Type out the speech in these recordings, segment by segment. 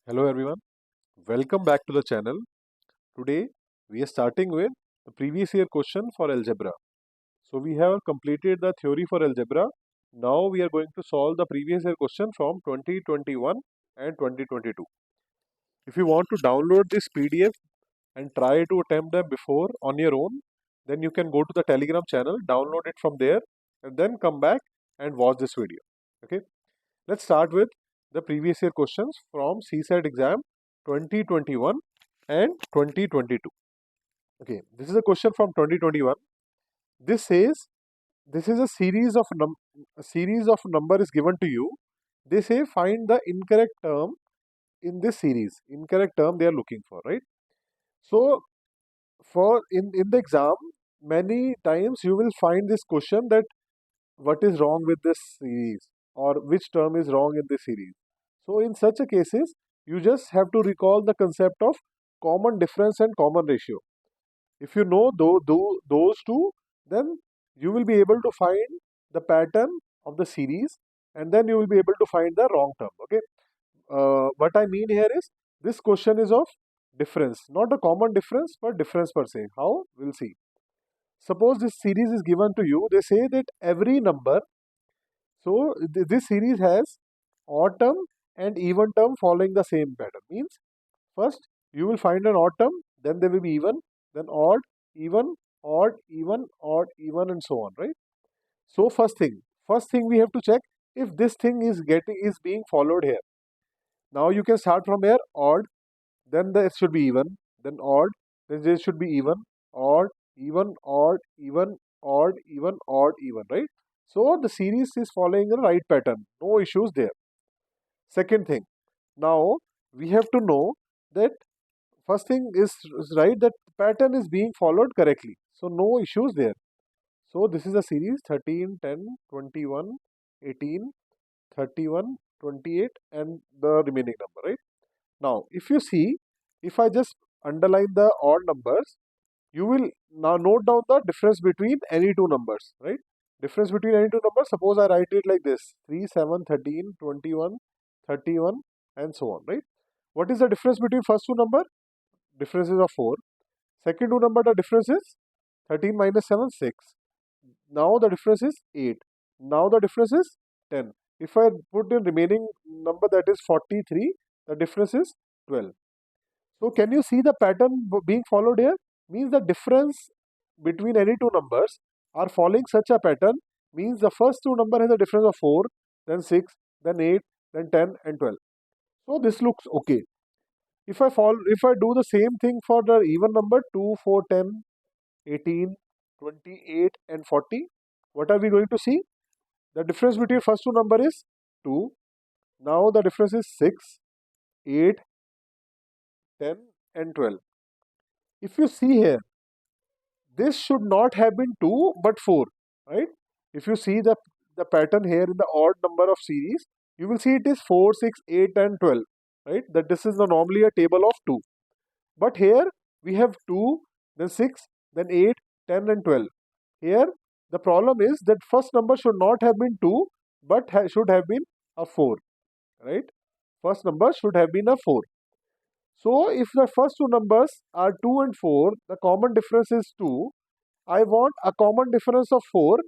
Hello everyone, welcome back to the channel. Today we are starting with the previous year question for algebra. So we have completed the theory for algebra. Now we are going to solve the previous year question from 2021 and 2022. If you want to download this PDF and try to attempt them before on your own, then you can go to the Telegram channel, download it from there and then come back and watch this video. Okay. Let's start with the previous year questions from CSAT exam 2021 and 2022. Okay, this is a question from 2021. This says this is a series of number is given to you. They say find the incorrect term in this series. Incorrect term they are looking for, right? So for in the exam, many times you will find this question that what is wrong with this series or which term is wrong in this series. So in such a cases, you just have to recall the concept of common difference and common ratio. If you know those two, then you will be able to find the pattern of the series and then you will be able to find the wrong term. Okay. What I mean here is this question is of difference, not a common difference, but difference per se. How? We'll see. Suppose this series is given to you. They say that every number, so this series has odd term and even term following the same pattern. Means first you will find an odd term, then there will be even, then odd, even, odd, even, and so on, right? So first thing we have to check if this thing is being followed here. Now you can start from here odd, then there should be even, then odd, then there should be even, odd, even, odd, even, odd, even, odd, even, right? So the series is following the right pattern. No issues there. Second thing, now we have to know that first thing is right that pattern is being followed correctly. So no issues there. So this is a series 13, 10, 21, 18, 31, 28 and the remaining number, right? Now if you see, if I just underline the odd numbers, you will now note down the difference between any two numbers, right? Difference between any two numbers, suppose I write it like this 3, 7, 13, 21, 31 and so on, right? What is the difference between first two number? Difference is of 4. Second two number, the difference is 13 minus 7, 6. Now the difference is 8. Now the difference is 10. If I put in remaining number, that is 43, the difference is 12. So can you see the pattern being followed here? Means the difference between any two numbers are following such a pattern, means the first two number has a difference of 4, then 6, then 8, then 10 and 12. So this looks okay. If I do the same thing for the even number 2, 4, 10, 18, 28 and 40, what are we going to see? The difference between first two number is 2. Now the difference is 6, 8, 10 and 12. If you see here, this should not have been 2 but 4, right? If you see the pattern here in the odd number of series, you will see it is 4, 6, 8 and 12, right? That this is normally a table of 2. But here we have 2, then 6, then 8, 10 and 12. Here the problem is that first number should not have been 2 but should have been a 4, right? First number should have been a 4. So if the first two numbers are 2 and 4, the common difference is 2. I want a common difference of 4.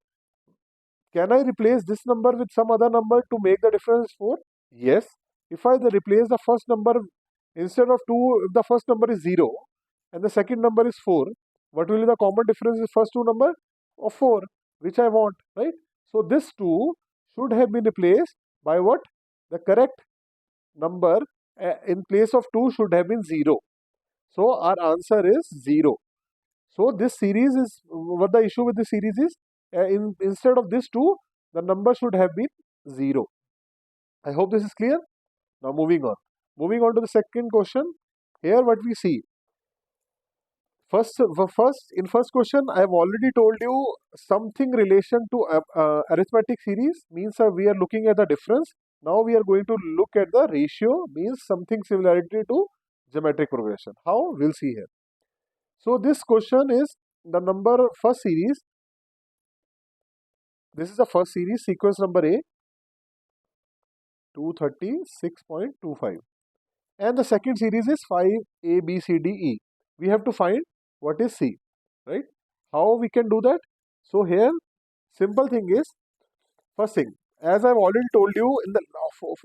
Can I replace this number with some other number to make the difference 4? Yes. If I replace the first number, instead of 2, if the first number is 0 and the second number is 4, what will be the common difference in first two number? Of 4, which I want, right? So this 2 should have been replaced by what? The correct number in place of 2 should have been 0. So our answer is 0. So this series is, what the issue with the series is, instead of this 2, the number should have been 0. I hope this is clear. Now moving on. Moving on to the second question. Here what we see. In first question, I have already told you something relation to arithmetic series, means we are looking at the difference. Now we are going to look at the ratio, means something similarity to geometric progression. How? We'll see here. So this question is the number first series. This is the first series, sequence number A, 236.25. and the second series is 5 A, B, C, D, E. We have to find what is C, right? How we can do that? So here, simple thing is, first thing, as I've already told you, in the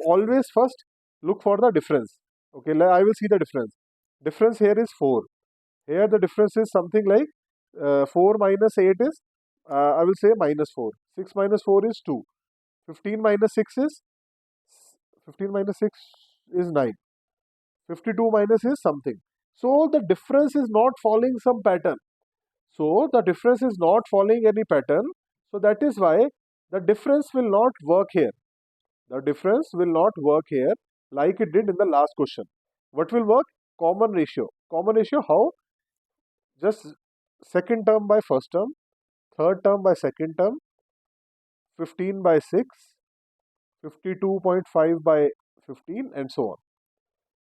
always first look for the difference. Okay, I will see the difference. Difference here is 4. Here the difference is something like 4 minus 8 is, I will say minus 4. 6 minus 4 is 2. 15 minus 6 is 15 minus 6 is 9. 52 minus is something. So the difference is not following some pattern. So the difference is not following any pattern. So that is why the difference will not work here. The difference will not work here like it did in the last question. What will work? Common ratio. Common ratio how? Just second term by first term, third term by second term, 15 by 6, 52.5 by 15 and so on.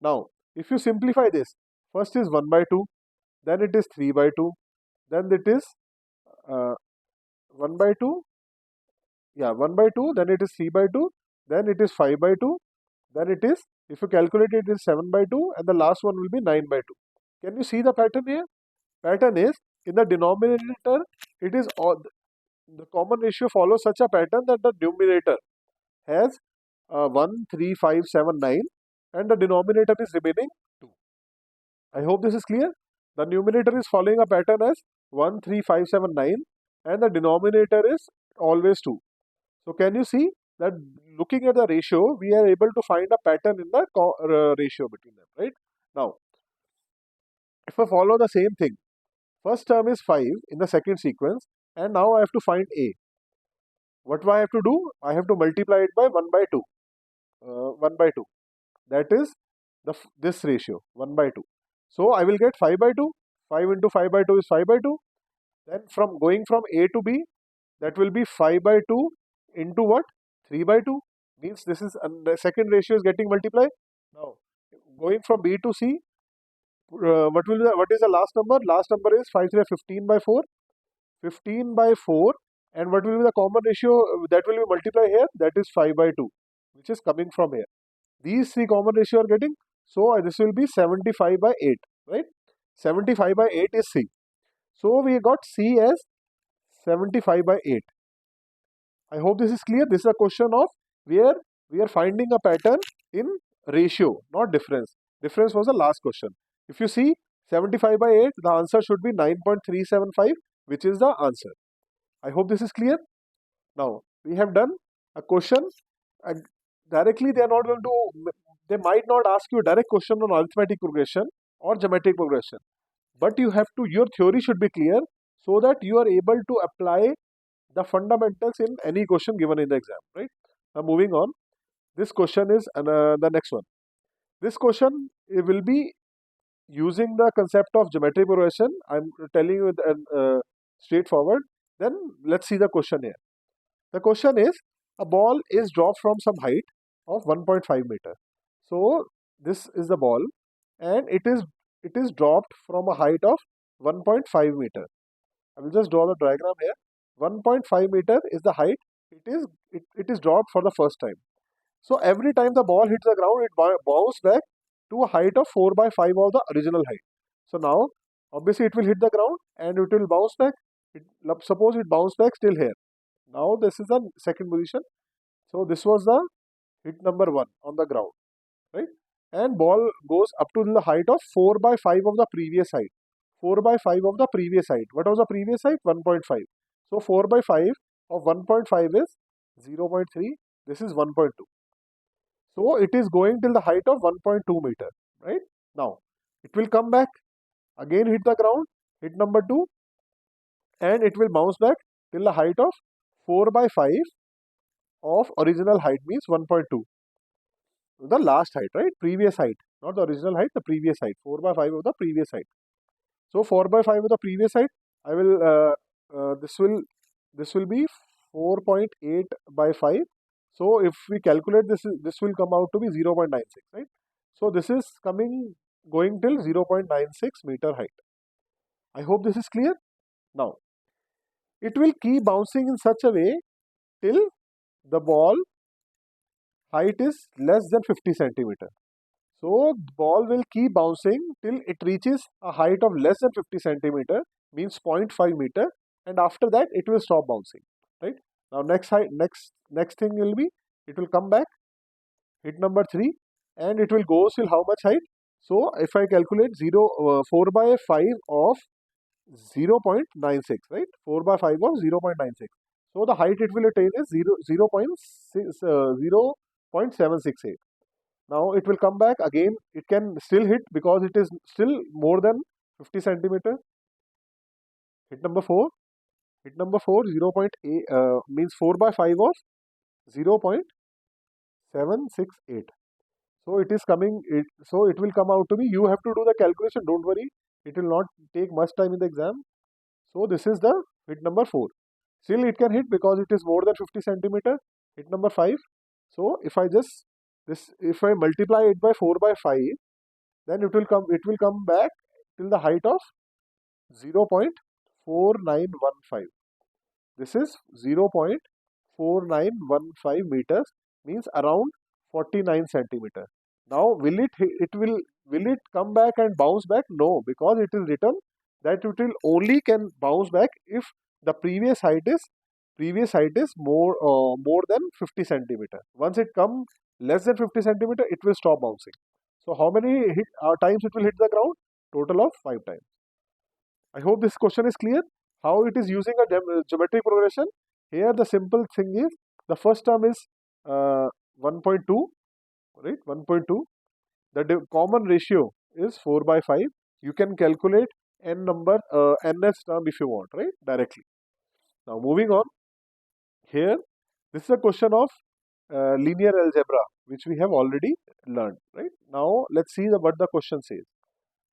Now, if you simplify this, first is 1 by 2, then it is 3 by 2, then it is uh, 1 by 2, yeah, 1 by 2, then it is 3 by 2, then it is 5 by 2, then it is, if you calculate it, it is 7 by 2, and the last one will be 9 by 2. Can you see the pattern here? Pattern is, in the denominator, it is all, the common ratio follows such a pattern that the numerator has 1, 3, 5, 7, 9, and the denominator is remaining 2. I hope this is clear. The numerator is following a pattern as 1, 3, 5, 7, 9, and the denominator is always 2. So can you see that looking at the ratio, we are able to find a pattern in the ratio between them, right? Now, if I follow the same thing, first term is 5 in the second sequence, and now I have to find A. What do I have to do? I have to multiply it by 1 by 2. 1 by 2. That is this ratio, 1 by 2. So I will get 5 by 2. 5 into 5 by 2 is 5 by 2. Then from going from A to B, that will be 5 by 2 into what? 3 by 2. Means this is, and the second ratio is getting multiplied. Now, going from B to C, what is the last number? Last number is 5 3 15 by 4. 15 by 4. And what will be the common ratio that will be multiplied here? That is 5 by 2, which is coming from here. These three common ratio are getting. So this will be 75 by 8, right? 75 by 8 is C. So we got C as 75 by 8. I hope this is clear. This is a question of where we are finding a pattern in ratio, not difference. Difference was the last question. If you see 75 by 8, the answer should be 9.375, which is the answer. I hope this is clear. Now, we have done a question, and directly they are not going to, they might not ask you a direct question on arithmetic progression or geometric progression. But you have to, your theory should be clear so that you are able to apply the fundamentals in any question given in the exam, right? Now, moving on, this question is the next one. This question will be using the concept of geometric progression. I'm telling you straightforward. Then let's see the question here. The question is, a ball is dropped from some height of 1.5 meter. So this is the ball, and it is dropped from a height of 1.5 meter. I will just draw the diagram here. 1.5 meter is the height. It is dropped for the first time. So every time the ball hits the ground, it bounces back to a height of 4 by 5 of the original height. So now, obviously, it will hit the ground and it will bounce back. Suppose it bounced back still here. Now this is the second position. So this was the hit number 1 on the ground, right? And ball goes up to the height of 4 by 5 of the previous height. 4 by 5 of the previous height. What was the previous height? 1.5. So 4 by 5 of 1.5 is 0.3. This is 1.2. So it is going till the height of 1.2 meter, right? Now, it will come back, again hit the ground, hit number 2, and it will bounce back till the height of 4 by 5 of original height, means 1.2. The last height, right? Previous height, not the original height, the previous height. 4 by 5 of the previous height. So 4 by 5 of the previous height, I will, this will be 4.8 by 5. So if we calculate this, this will come out to be 0.96, right? So this is going till 0.96 meter height. I hope this is clear. Now, it will keep bouncing in such a way till the ball height is less than 50 centimeter. So the ball will keep bouncing till it reaches a height of less than 50 centimeter, means 0.5 meter, and after that it will stop bouncing. Right? Now next thing will be, it will come back, hit number 3, and it will go till how much height? So if I calculate 4 by 5 of 0.96, right? 4 by 5 of 0.96. So the height it will attain is 0.768. Now it will come back again. It can still hit because it is still more than 50 centimeter. Hit number 4. Hit number 4, 0.8 means 4 by 5 of 0.768. So it is coming. So it will come out to be. You have to do the calculation. Don't worry. It will not take much time in the exam. So this is the hit number 4. Still it can hit because it is more than 50 centimeter. Hit number 5. So if I multiply it by 4 by 5, then it will come back till the height of 0.4915. This is 0.4915 meters, means around 49 centimeter. Now will it come back and bounce back? No, because it is written that it will only can bounce back if the previous height is more than 50 centimeter. Once it comes less than 50 centimeter, it will stop bouncing. So how many times it will hit the ground? Total of 5 times. I hope this question is clear. How it is using a geometric progression. Here the simple thing is, the first term is 1.2, right? 1.2. The common ratio is 4 by 5. You can calculate nth term if you want, right? Directly. Now moving on. Here, this is a question of linear algebra, which we have already learned, right? Now let's see what the question says.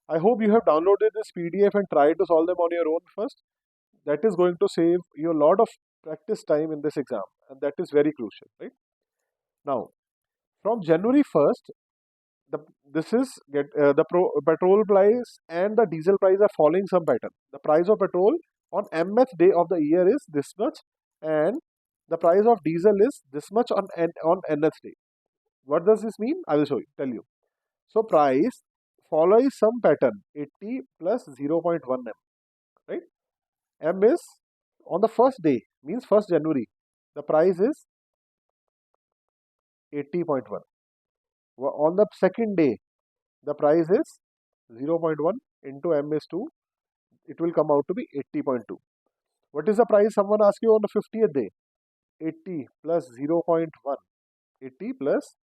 I hope you have downloaded this PDF and tried to solve them on your own first. That is going to save you a lot of practice time in this exam, and that is very crucial, right? Now, from January 1st, petrol price and the diesel price are following some pattern. The price of petrol on mth day of the year is this much, and the price of diesel is this much on nth day. What does this mean? I will tell you. So price follows some pattern, 80 plus 0.1 m, right? M is on the first day, means 1st January. The price is 80.1. On the second day, the price is 0.1 into M is 2. It will come out to be 80.2. What is the price? Someone asks you on the 50th day. 80 plus 0.1. 80 plus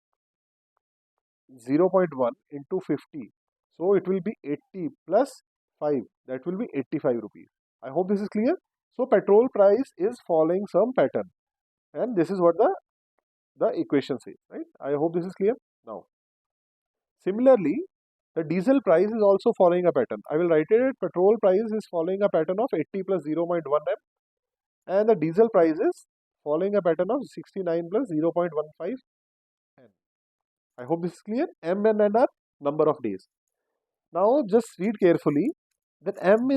0.1 into 50. So it will be 80 plus 5. That will be 85 rupees. I hope this is clear. So petrol price is following some pattern. And this is what the equation says, right? I hope this is clear. Now, similarly, the diesel price is also following a pattern. I will write it. Petrol price is following a pattern of 80 plus 0.1 m, and the diesel price is following a pattern of 69 plus 0.15 m. I hope this is clear. M and N are number of days. Now just read carefully that M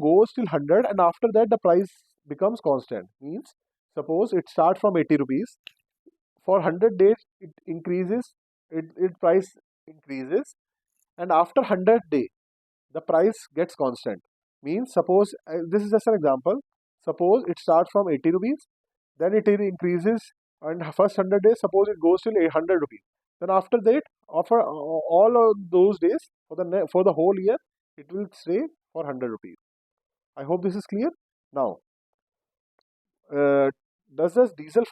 goes till 100, and after that the price becomes constant. Means suppose it starts from 80 rupees. For 100 days it increases, it price increases, and after 100 day the price gets constant. Means suppose this is just an example. Suppose it starts from 80 rupees, then it increases, and first 100 days suppose it goes till 800 rupees. Then after that, after all of those days, for the whole year, it will stay for 100 rupees. I hope this is clear. Now, does this diesel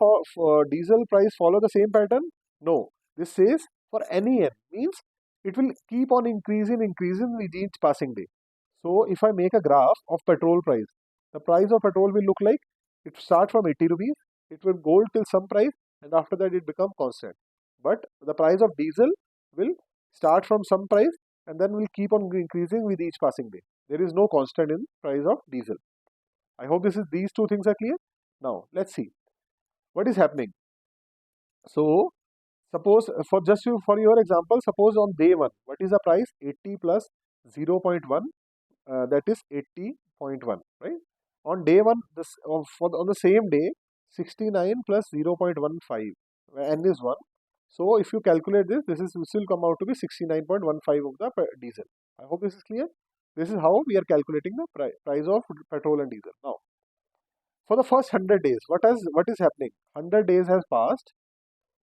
price follow the same pattern? No. This says for any n, means it will keep on increasing with each passing day. So if I make a graph of petrol price, the price of petrol will look like, it start from 80 rupees, it will go till some price, and after that it become constant. But the price of diesel will start from some price and then will keep on increasing with each passing day. There is no constant in price of diesel. I hope these two things are clear. Now let's see what is happening. So suppose for your example, suppose on day 1, what is the price? 80 plus 0.1, that is 80.1, right? On day 1, on the same day, 69 plus 0.15, n is 1. So if you calculate this, this will come out to be 69.15 of the diesel. I hope this is clear. This is how we are calculating the price of petrol and diesel. Now, for the first 100 days, what is happening? 100 days has passed.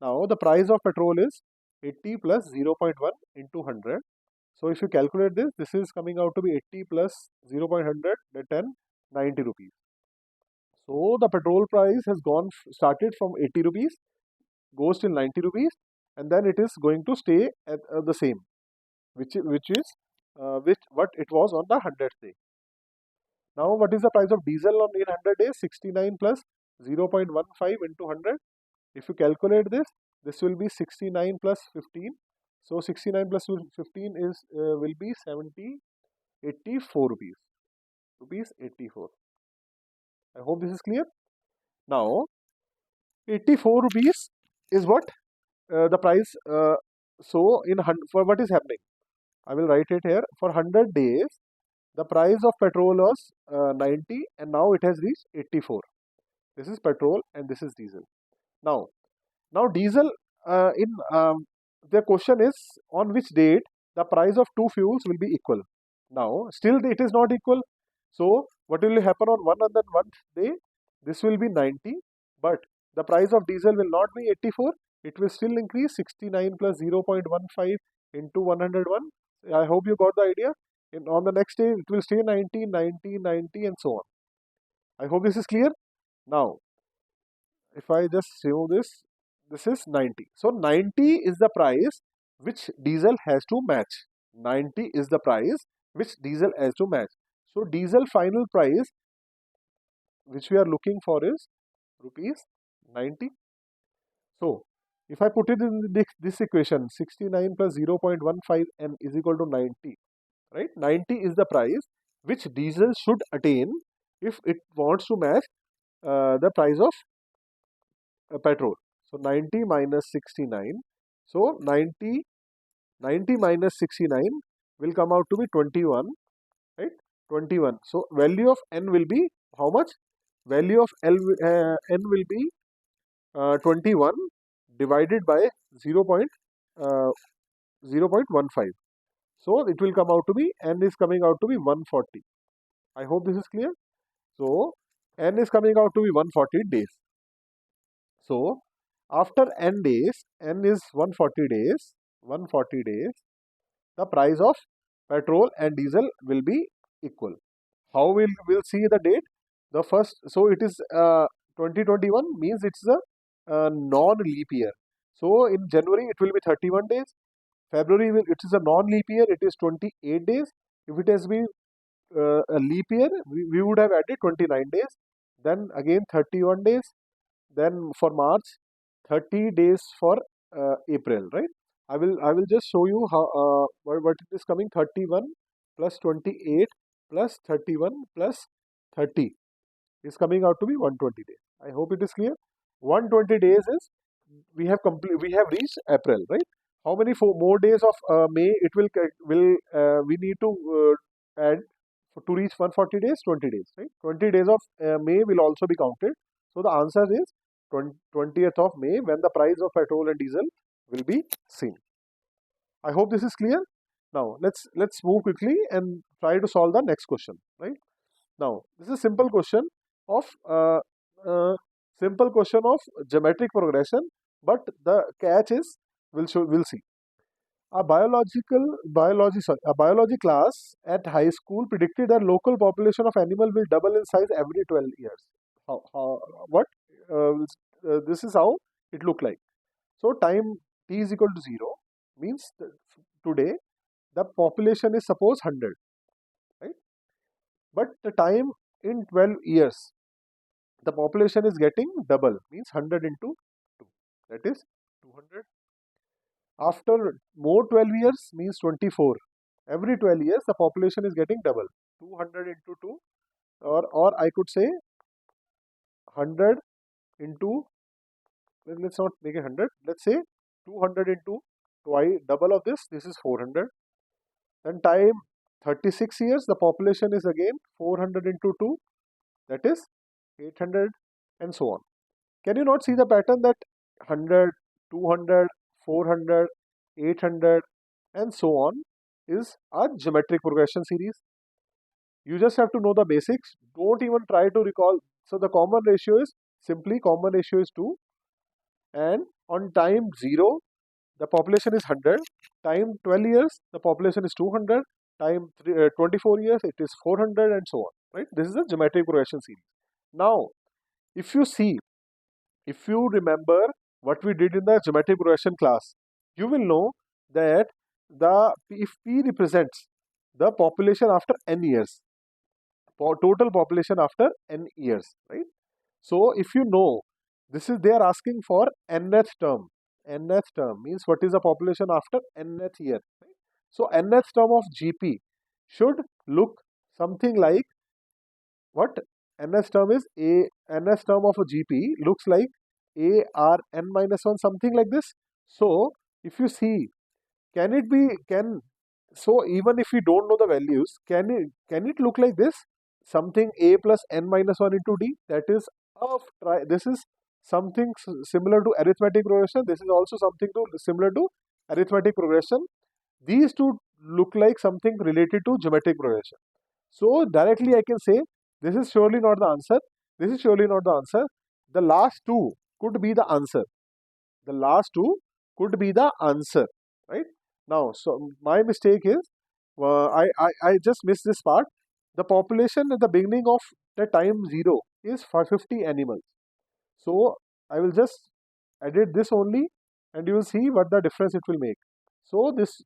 Now the price of petrol is 80 plus 0.1 into 100. So if you calculate this, this is coming out to be 80 plus 0.100, that 10, 90 rupees. So the petrol price has started from 80 rupees, goes till 90 rupees, and then it is going to stay at the same, which is what it was on the 100th day. Now what is the price of diesel on in 100 days? 69 plus 0.15 into 100. If you calculate this, this will be 69 plus 15. So 69 plus 15 is will be 84 rupees. Rupees 84. I hope this is clear. Now 84 rupees is what the price. So for what is happening? I will write it here. For 100 days, the price of petrol was 90 and now it has reached 84. This is petrol and this is diesel. Now diesel in the question is on which date the price of two fuels will be equal. Now still it is not equal. So what will happen on one day? This will be 90, but the price of diesel will not be 84. It will still increase 69 plus 0.15 into 101. I hope you got the idea. On the next day it will stay 90, 90, 90 and so on. I hope this is clear. Now if I just show this, this is 90. So 90 is the price which diesel has to match. 90 is the price which diesel has to match. So diesel final price which we are looking for is rupees 90. So if I put it in this equation, 69 plus 0.15 n is equal to 90, right? 90 is the price which diesel should attain if it wants to match the price of petrol. So 90 minus 69. So 90 minus 69 will come out to be 21, right? 21. So value of n will be how much? Value of n will be 21 divided by 0.15. So it will come out to be, n is coming out to be 140. I hope this is clear. So n is coming out to be 140 days. So after n days, n is 140 days, the price of petrol and diesel will be equal. How we'll see the date? The first, so it is 2021 means it's a non-leap year. So in January it will be 31 days. February it is a non-leap year. It is 28 days. If it has been a leap year, we would have added 29 days. Then again 31 days. Then for March, 30 days for April, right? I will just show you how what it is coming. 31 plus 28 plus 31 plus 30 is coming out to be 120 days. I hope it is clear. 120 days is we have reached April, right? How many more days of May it will we need to add to reach 140 days? 20 days, right? 20 days of May will also be counted. So the answer is 20th of May when the price of petrol and diesel will be seen. I hope this is clear. Now let's move quickly and try to solve the next question, right? Now this is a simple question of geometric progression, but the catch is we'll see. A biology class at high school predicted that local population of animal will double in size every 12 years. What? This is how it look like. So time t is equal to 0 means today the population is suppose 100, right? But the time in 12 years the population is getting double, means 100 into 2, that is 200. After more 12 years means 24. Every 12 years the population is getting double. 200 into 2, or I could say 100 into, let's not make it 100, let's say 200 into twice double of this is 400. Then time 36 years the population is again 400 into 2, that is 800 and so on. Can you not see the pattern that 100, 200, 400, 800, and so on is a geometric progression series. You just have to know the basics. Don't even try to recall. So the common ratio is simply common ratio is 2, and on time 0 the population is 100, time 12 years the population is 200, time 24 years it is 400, and so on, right? This is a geometric progression series. Now if you see, if you remember what we did in the geometric progression class, you will know that the if P represents the population after n years, total population after n years, right? So if you know, this is they are asking for nth term. Nth term means what is the population after nth year. Right? So nth term of GP should look something like what? Nth term is a nth term of a GP looks like a r n minus 1, something like this. So if you see, can it be can so even if we don't know the values, can it look like this? Something a plus n minus 1 into d, that is this is something similar to arithmetic progression. This is also something similar to arithmetic progression. These two look like something related to geometric progression. So directly I can say this is surely not the answer. This is surely not the answer. The last two could be the answer. The last two could be the answer, right? Now, so my mistake is I just missed this part. The population at the beginning of the time 0 is for 50 animals. So I will just edit this only, and you will see what the difference it will make. So this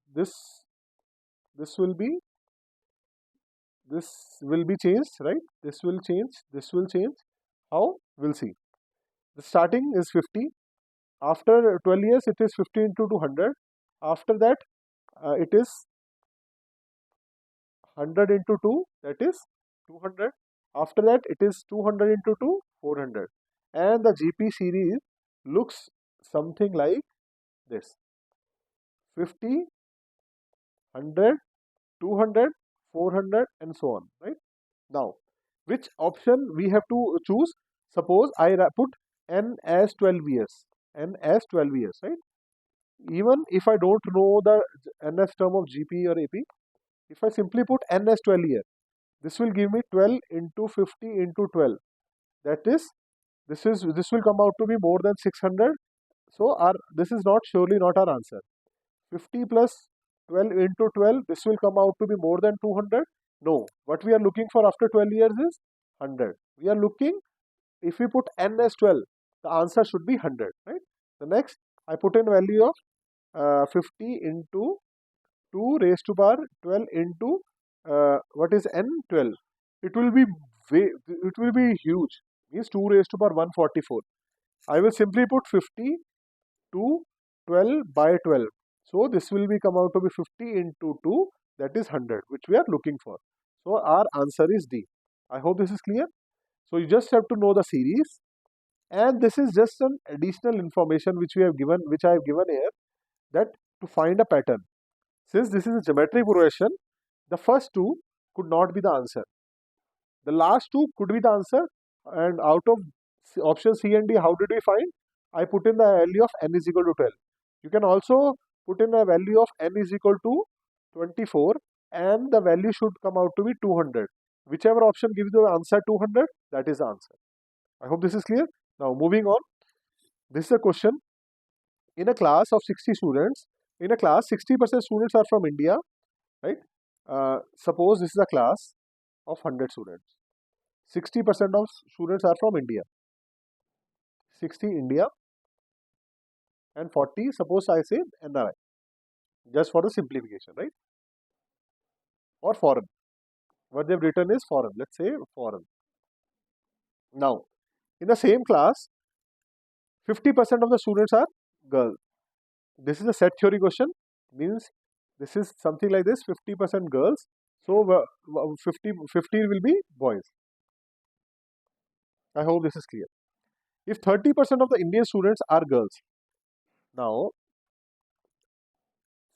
will be changed, right? This will change. This will change. How? We'll see. The starting is 50. After 12 years, it is 50 into 200. After that, it is 100 into 2, that is 200. After that, it is 200 into 2, 400. And the GP series looks something like this: 50, 100, 200, 400, and so on, right? Now, which option we have to choose? Suppose I put n as 12 years, n as 12 years, right? Even if I don't know the nth term of GP or AP, if I simply put n as 12 years, this will give me 12 into 50 into 12. That is, this will come out to be more than 600. So our this is not surely not our answer. 50 plus 12 into 12, this will come out to be more than 200. No, what we are looking for after 12 years is 100. We are looking, if we put n as 12, the answer should be 100, right? The next, I put in value of 50 into 2 raised to power 12 into what is n? 12. It will be it will be huge. Means 2 raised to power 144. I will simply put 50 to 12 by 12. So this will be come out to be 50 into 2, that is 100, which we are looking for. So our answer is D. I hope this is clear. So you just have to know the series, and this is just an additional information which we have given, which I have given here, that to find a pattern. Since this is a geometric progression, the first two could not be the answer. The last two could be the answer, and out of option C and D, how did we find? I put in the value of n is equal to 12. You can also put in a value of n is equal to 24, and the value should come out to be 200. Whichever option gives the answer 200, that is the answer. I hope this is clear. Now moving on, this is a question. In a class of 60 students, in a class 60% students are from India, right? Suppose this is a class of 100 students. 60% of students are from India. 60 India, and 40, suppose I say NRI, just for the simplification, right? Or foreign. What they've written is foreign. Let's say foreign. Now, in the same class, 50% of the students are girls. This is a set theory question. Means this is something like this: 50% girls. So 50 will be boys. I hope this is clear. If 30% of the Indian students are girls, now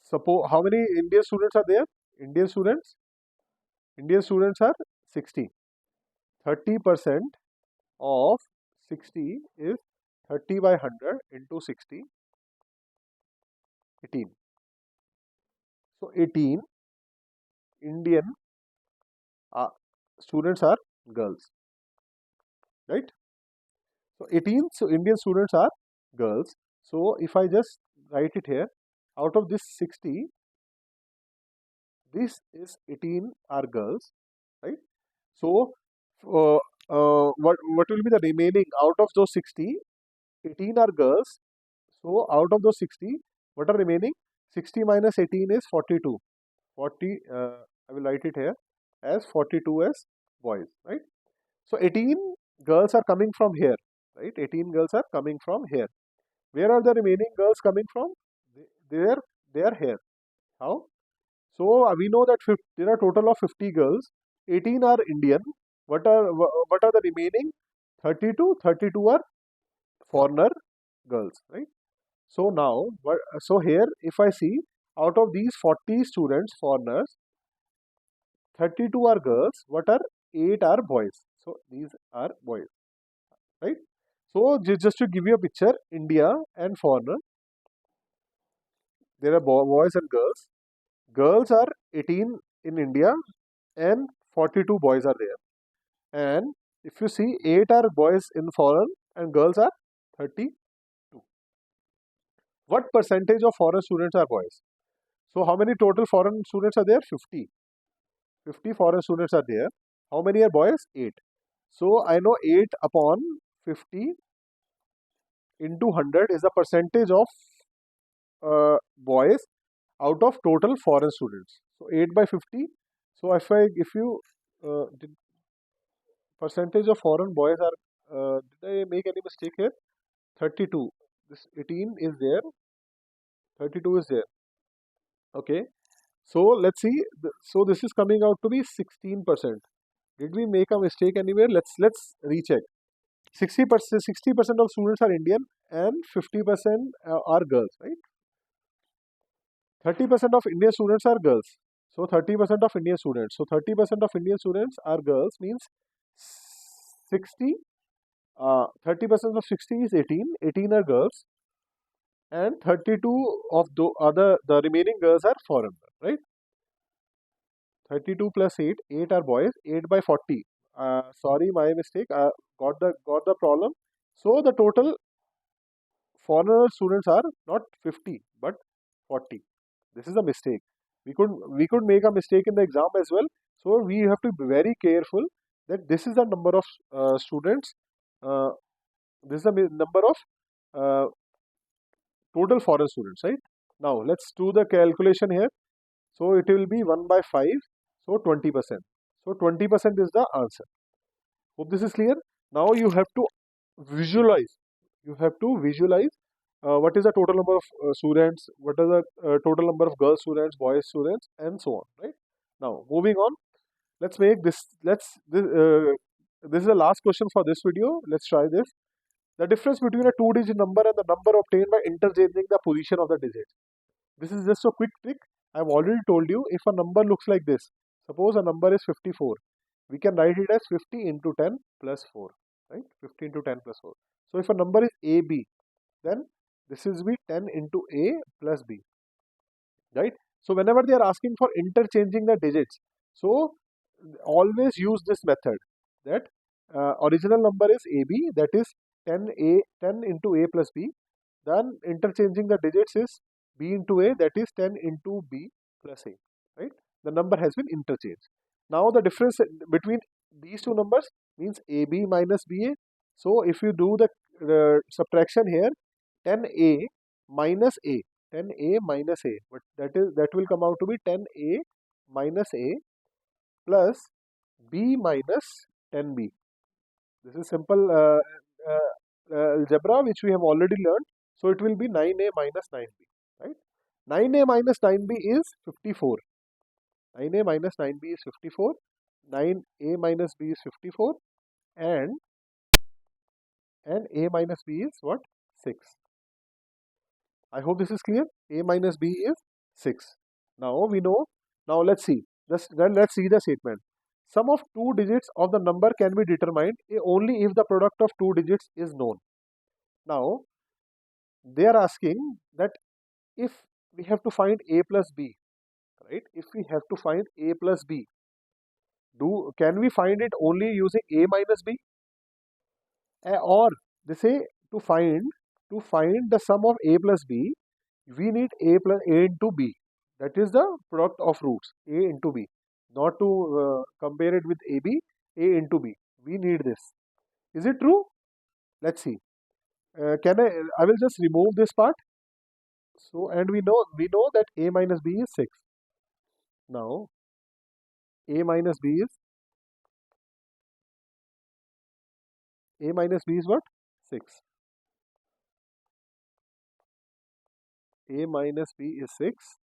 suppose how many Indian students are there? Indian students are 60. 30% of 60 is 30 by 100 into 60. 18. So 18 Indian uh, students are girls, right? So 18 Indian students are girls. So if I just write it here, out of this 60, this is 18 are girls, right? So uh, what will be the remaining out of those 60? 18 are girls. So out of those 60, what are remaining? 60 minus 18 is 42. 40, I will write it here as 42 as boys, right? So 18 girls are coming from here, right? 18 girls are coming from here. Where are the remaining girls coming from? They are, they are here. How? So we know that there are total of 50 girls. 18 are Indian. What are the remaining? 32. 32 are foreigner girls, right? So now, so here, if I see out of these 40 students, foreigners, 32 are girls. What are 8 are boys? So these are boys, right? So just to give you a picture, India and foreigner, there are boys and girls. Girls are 18 in India and 42 boys are there. And if you see, 8 are boys in foreign and girls are 32. What percentage of foreign students are boys? So how many total foreign students are there? 50. 50 foreign students are there. How many are boys? 8. So I know 8 upon 50 into 100 is the percentage of boys out of total foreign students. So 8 by 50. So if you did percentage of foreign boys are, did I make any mistake here? 32. This 18 is there. 32 is there. Okay. So let's see. So this is coming out to be 16%. Did we make a mistake anywhere? Let's recheck. 60% of students are Indian and 50% are girls, right? 30% of Indian students are girls. So 30% of Indian students. So 30% of Indian students are girls means 60. 30% of 60 is 18. 18 are girls, and 32 of the remaining girls are foreign, right? 32 plus 8, 8 are boys. 8 by 40. Sorry, my mistake. Got the problem. So the total foreigner students are not 50 but 40. This is a mistake. We could make a mistake in the exam as well. So we have to be very careful that this is the number of students. Uh, this is the number of uh, total foreign students, right? Now let's do the calculation here. So it will be 1 by 5. So 20%. So 20% is the answer. Hope this is clear. Now you have to visualize. You have to visualize what is the total number of students, what are the total number of girl students, boys students, and so on. Right. Now moving on. Let's make this. This is the last question for this video. Let's try this. The difference between a two-digit number and the number obtained by interchanging the position of the digits. This is just a quick trick. I've already told you if a number looks like this. Suppose a number is 54. We can write it as 50 into 10 plus 4. Right? 50 into 10 plus 4. So if a number is AB, then this is be 10 into A plus B. Right? So whenever they are asking for interchanging the digits, so always use this method that original number is AB, that is 10 into A plus B. Then interchanging the digits is B into A, that is 10 into B plus A, right? The number has been interchanged. Now the difference between these two numbers means AB minus BA. So if you do the subtraction here, 10A minus A, 10A minus A, but that will come out to be 10A minus A plus B minus 10B. This is simple algebra which we have already learned. So it will be 9A minus 9B, right? 9A minus 9B is 54. 9A minus 9B is 54. 9A minus B is 54. And A minus B is what? 6. I hope this is clear. A minus B is 6. Now we know. Now let's see. Let's see the statement. Sum of two digits of the number can be determined only if the product of two digits is known. Now they are asking that if we have to find a plus b, right? If we have to find a plus b, can we find it only using a minus b? Or they say to find the sum of a plus b, we need a into b. That is the product of roots a into b. Not to compare it with ab, a into b. We need this. Is it true? Let's see. Can I will just remove this part. So and we know that a minus b is 6. Now a minus b is what? 6. A minus b is 6.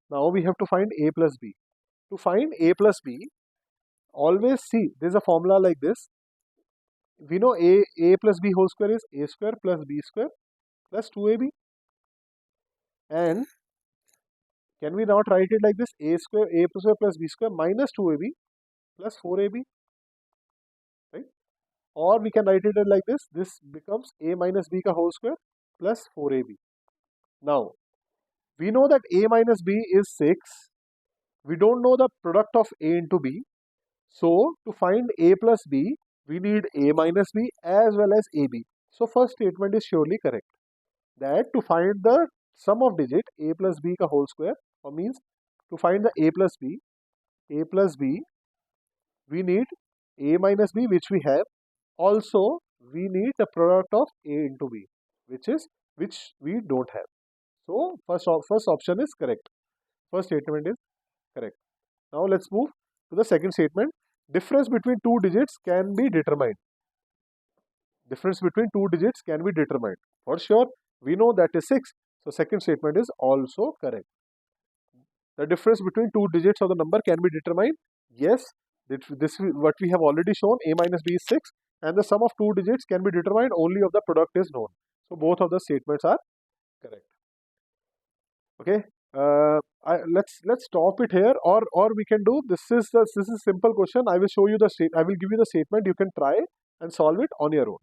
Now we have to find a plus b. To find a plus b, always see there's a formula like this. We know a plus b whole square is a square plus b square plus 2ab. And can we not write it like this? A square plus b square minus 2ab plus 4ab, right? Or we can write it like this. This becomes a minus b ka whole square plus 4ab. Now we know that a minus b is 6. We don't know the product of a into b. So to find a plus b, we need a minus b as well as ab. So first statement is surely correct. That to find the sum of digit a plus b ka whole square, or means to find the a plus b, we need a minus b, which we have. Also we need the product of a into b, which we don't have. So first option is correct. First statement is correct. Now let's move to the second statement. Difference between two digits can be determined. Difference between two digits can be determined. For sure, we know that is 6. So second statement is also correct. The difference between two digits of the number can be determined. Yes, this is what we have already shown. A minus b is 6, and the sum of two digits can be determined only if the product is known. So both of the statements are correct. Okay. Let's stop it here, or we can do this is a simple question. I will show you I will give you the statement. You can try and solve it on your own.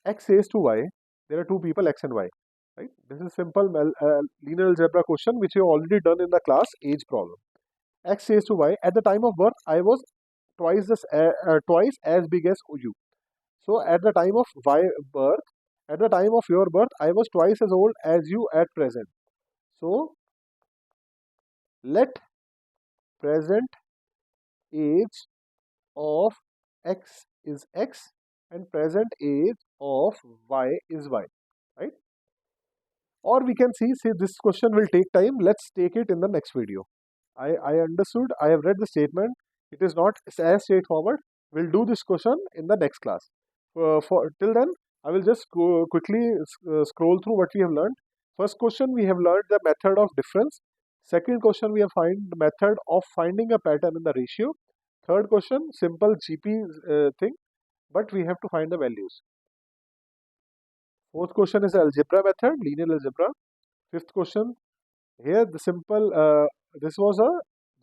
X says to y, there are two people x and y, right? This is simple linear algebra question which you have already done in the class age problem. X says to y, at the time of birth I was twice as big as you. So at the time of your birth I was twice as old as you at present. So let present age of x is x and present age of y is y, right? Or we can see this question will take time. Let's take it in the next video. I understood. I have read the statement. It is not as straightforward. We'll do this question in the next class. Till then, I will just quickly scroll through what we have learned. First question, we have learned the method of difference. Second question, we have find the method of finding a pattern in the ratio. Third question, simple GP thing, but we have to find the values. Fourth question is the algebra method, linear algebra. Fifth question, here the simple, this was a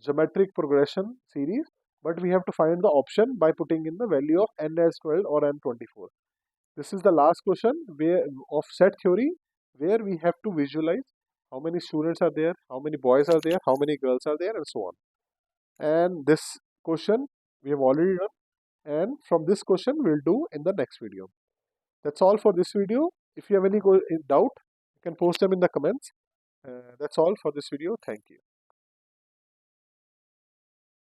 geometric progression series, but we have to find the option by putting in the value of n as 12 or n 24. This is the last question of set theory, where we have to visualize how many students are there, how many boys are there, how many girls are there, and so on. And this question we have already done, and from this question we'll do in the next video. That's all for this video. If you have any doubt, you can post them in the comments. That's all for this video. Thank you.